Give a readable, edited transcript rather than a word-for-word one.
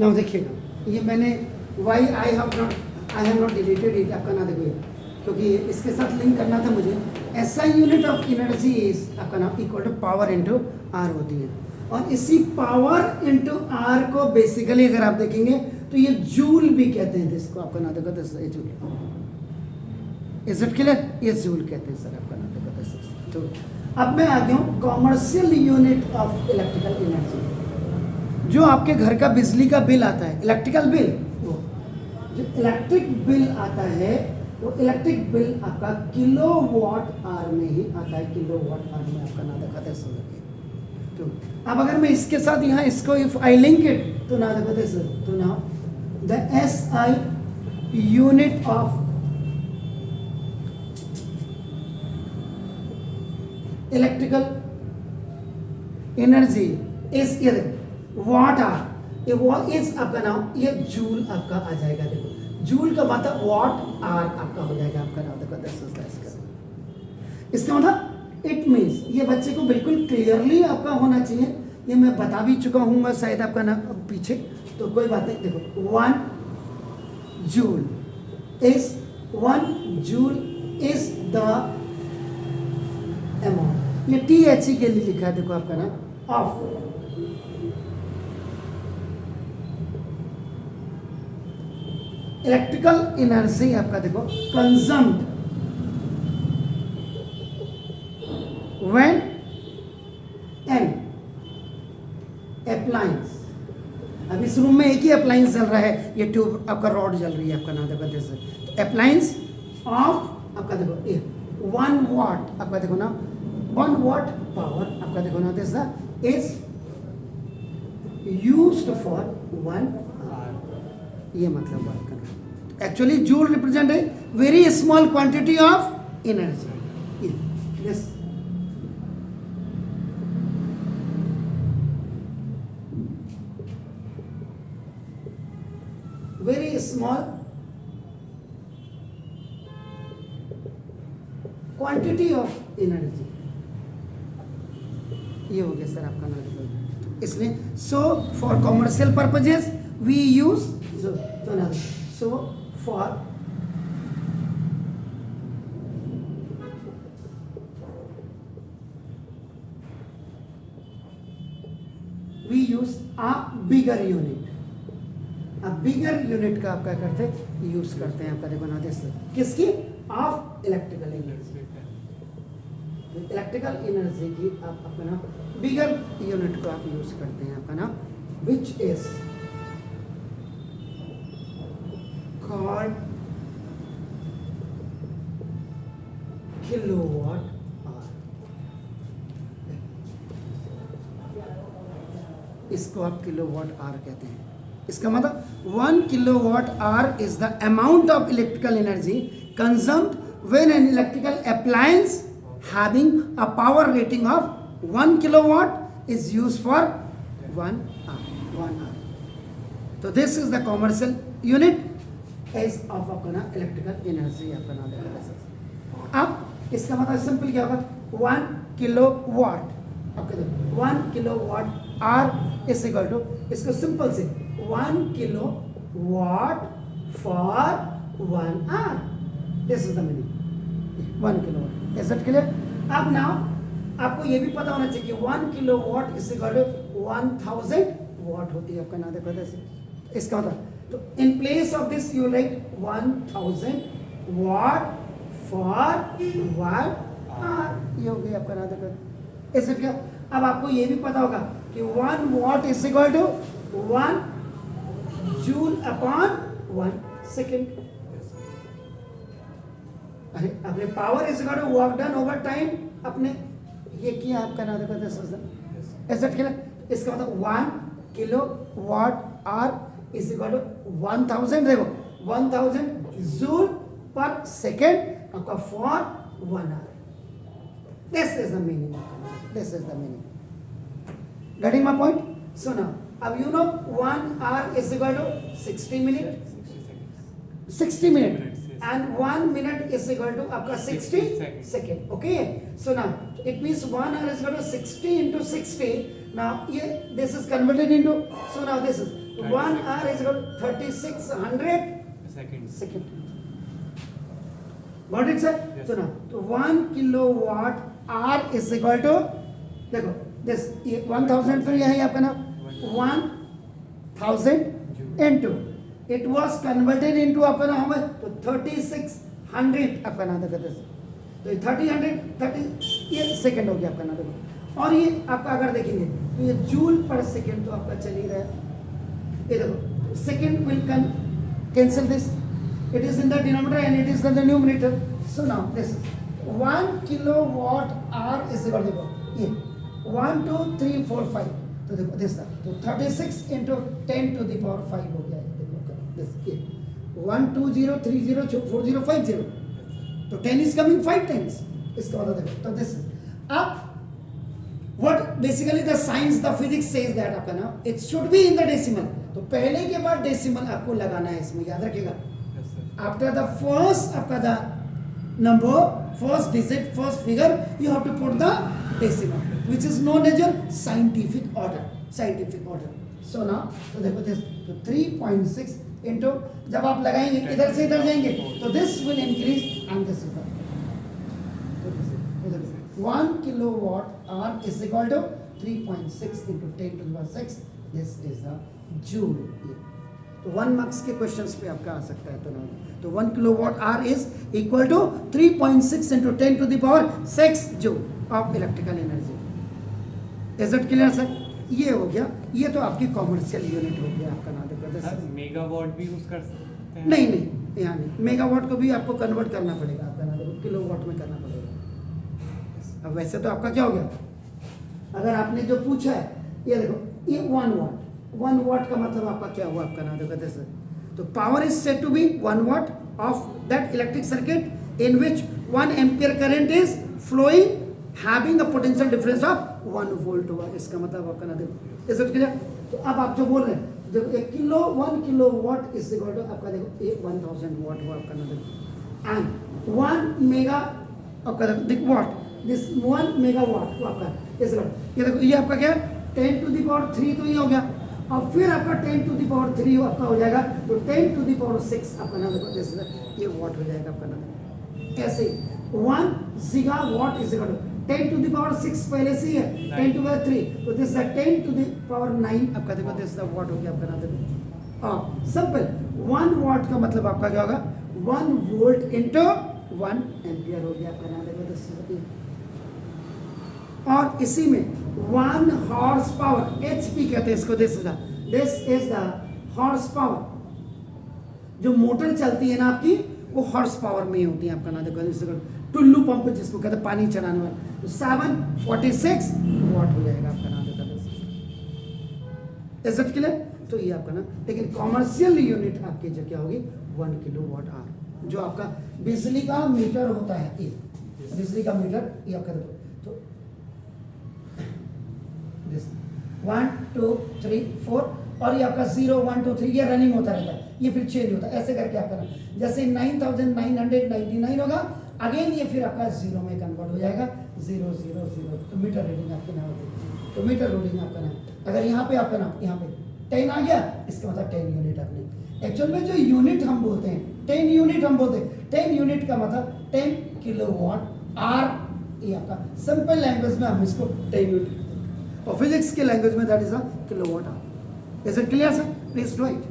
Now देखिएगा, ये मैंने why I have not deleted it, आपका ना देखो, क्योंकि इसके साथ लिंक करना था मुझे। SI unit of energy is आपका नाम equal to power into r होती है, और इसी पावर इनटू आर को बेसिकली अगर आप देखेंगे तो ये जूल भी कहते हैं, इसको आपका नाम देखो तो ये जूल, इज इट क्लियर? ये जूल कहते हैं सर, आपका नाम देखो तो। अब मैं आ गया हूँ commercial unit of electrical energy. जो आपके घर का बिजली का बिल आता है, इलेक्ट्रिकल बिल, वो जो इलेक्ट्रिक बिल आता है, वो इलेक्ट्रिक बिल आपका किलोवाट आवर में ही आता है, किलोवाट आवर में आपका ना देखा दे। तो अब अगर मैं इसके साथ यहाँ इसको इफ आई लिंक इट तो ना देखो दे, तो ना the S I unit of electrical energy is ये वॉट आर, ये वॉट इज आपका नाम, ये जूल आपका आ जाएगा। देखो जूल का मतलब वॉट आर आपका हो जाएगा, आपका नाम देखो इसका मतलब इट मीन्स, ये बच्चे को बिल्कुल क्लियरली आपका होना चाहिए, ये मैं बता भी चुका हूँ शायद आपका नाम पीछे, तो कोई बात नहीं। देखो 1 जूल इज द अमाउंट, ये THE के लिए लिखा है, देखो आपका नाम ऑफ इलेक्ट्रिकल एनर्जी आपका देखो कंज्यूम्ड व्हेन एन अप्लायंस, अब इस रूम में एक ही अप्लायंस चल रहा है, ये ट्यूब आपका रॉड जल रही है, आपका नाम देखो जैसे, तो अप्लायंस ऑफ आपका देखो 1 वाट आपका देखो ना, 1 वाट पावर आपका देखो ना this is used for 1 hour, ये मतलब बात करना। Actually joule represent a very small quantity of energy, this very small quantity of energy, ये हो गया सर आपका नाम। इसलिए so for commercial purposes we use, so for we use a bigger unit, अब बिगर यूनिट का आप क्या करते हैं, यूज करते हैं आपका देखो ना दिस, किसकी, of electrical energy, electrical energy की आप अपना बिगर यूनिट को आप यूज करते हैं आपका ना, which is called kilowatt hour, इसको आप किलोवाट आवर कहते हैं। इसका मतलब 1 kilowatt hour is the amount of electrical energy consumed when an electrical appliance having a power rating of 1 kilowatt is used for 1 hour. So this is the commercial unit is of अपना electrical energy अपना देखा। अब इसका मतलब simple क्या होगा, 1 kilowatt, 1 kilowatt hour is equal to, इसको simple से 1 kilowatt for 1 hour, this is the meaning 1 kilowatt. Is it clear? अब नाउ आपको ये भी पता होना चाहिए कि 1 kilowatt is equal to 1000 watt होती है, आपका नाम देखो जैसे, इसका मतलब तो in place of this you write 1000 watt for 1 hour, ये हो गया आपका नाम देखो। इस क्या, अब आपको ये भी पता होगा कि 1 watt is equal to 1 joule upon 1 second, अपने power is equal to work done over time, अपने ये किया आपका नाम देखो ऐसा खेला, इसका मतलब 1 kilowatt hour is equal to 1000, देखो 1000 जूल पर सेकेंड आपका for 1 hour, this is the meaning, this is the meaning, getting my point? So now अब you know 1 hour is equal to 60 minute, 60 minute and 1 minute is equal to आपका 60 second, okay? So now it means 1 hour is equal to 60 into 60. Now ये this is converted into, so now this is 1 hour is equal to 3600 second. Got it, sir? Yes. So now, तो 1 kilowatt hour is equal to, देखो this 1000 तो यह है आपका ना 1000 into it was converted into आपका ना how much? तो 3600 आपका ना देखो this. तो 30 ये सेकंड हो गया आपका ना देखो. और ये आपका अगर देखेंगे तो ये जूल पर सेकंड तो आपका चल ही रहा है. ये देखो second will cancel this. It is in the denominator and it is in the numerator. So now this 1 kilowatt hour is equal to ये 1 2 3 4 5. तो देखो this था तो 36 into 10 to the power 5 हो गया. देखो this ये 1 2 0 3 0 4 0 5 0. तो 10 is coming 5 times. इसका मतलब देखो तो this अब what basically the science the physics says that आपका ना it should be in the decimal. तो पहले के बाद डेसिमल आपको लगाना है इसमें, याद रखिएगा. आफ्टर द फर्स्ट आपका the number first digit first figure you have to put the decimal which is known as your scientific order. So now तो देखो दिस तो 3.6 इनटू जब आप लगाएंगे इधर से इधर जाएंगे तो this will increase and this will 1 kilowatt hour is equal to 3.6 into 10 to the power 6. This is the joule. तो 1 मार्क्स के क्वेश्चंस पे आपका आ सकता है. तो 1 kilowatt hour is equal to 3.6 into 10 to the power 6 joule of electrical energy. Is it clear sir? ये हो गया. ये तो आपकी कॉमर्शियल यूनिट हो गया आपका. ना देखो मेगावाट भी यूज कर सकते हैं? नहीं यहाँ नहीं. मेगावाट को भी आपको कन्वर्ट करना पड़ेगा आपका. ना देखो किलोवाट में करना पड़ेगा. अब वैसे तो आपका क्या हो गया, अगर आपने जो पूछा है ये देखो ये 1 वाट का मतलब आपका क्या हुआ आपका. ना देखो जैसे तो power is said to be 1 watt of that electric circuit in which 1 ampere current is flowing having a potential difference of 1 volt हुआ. इसका मतलब आपका ना देखो इज इट क्लियर. तो अब आप जो बोल रहे हैं देखो 1 किलोवाट इज इक्वल टू आपका देखो 1000 वाट हुआ आपका. ना देखो एंड 1 मेगा आपका देखो वाट दिस 1 मेगावाट आपका इज ये देखो ये आपका क्या 10 to the power 3 तो ये हो गया. और फिर आपका 10 to the power 3 आपका हो जाएगा तो 10 to the power 6 आपका ना देखो जैसे ये वाट हो जाएगा आपका. ना कैसे 1 gigawatt is equal to 10 to the power 6 पहले से ही है 10 to the power 3 तो दिस 10 to the power 9 आपका देखो दिस वाट हो गया आपका. ना देखो सिंपल 1 वाट का मतलब आपका क्या होगा 1 वोल्ट इंटू 1 एम्पियर हो गया आपका. ना देखो दिस और इसी में 1 हॉर्स पावर HP कहते हैं इसको. This is the horse power. जो मोटर चलती है ना आपकी वो हॉर्स पावर में ही होती है आपका. ना देखो टुल्लू पंप जिसको कहते हैं पानी चलाने वाला. तो 746 वाट हो जाएगा आपका. ना देखो इज इट क्लियर. तो ये आपका ना लेकिन कॉमर्शियल यूनिट आपकी जो क्या होगी 1 किलोवाट आवर. जो आपका बिजली का मीटर होता है ये बिजली का मीटर ये आपका देखो तो 1 2 3 4 और ये आपका 0 1 2 3 ये रनिंग होता रहता है. ये फिर चेंज होता है ऐसे करके आपका जैसे 9999 होगा अगेन ये फिर आपका 0 में कन्वर्ट हो जाएगा 0 0 0. तो मीटर रीडिंग आपके नाम होगी. तो मीटर रीडिंग आपका नाम अगर यहाँ पे आपका नाम यहाँ पे 10 आ गया इसका मतलब 10 यूनिट आपने. एक्चुअल में जो यूनिट हम बोलते हैं 10 यूनिट हम बोलते हैं 10 यूनिट का मतलब 10 किलोवाट आवर. ये आपका सिंपल लैंग्वेज में हम इसको 10 यूनिट और फिजिक्स के लैंग्वेज में that is a kilowatt hour. Is it clear sir? Please do it.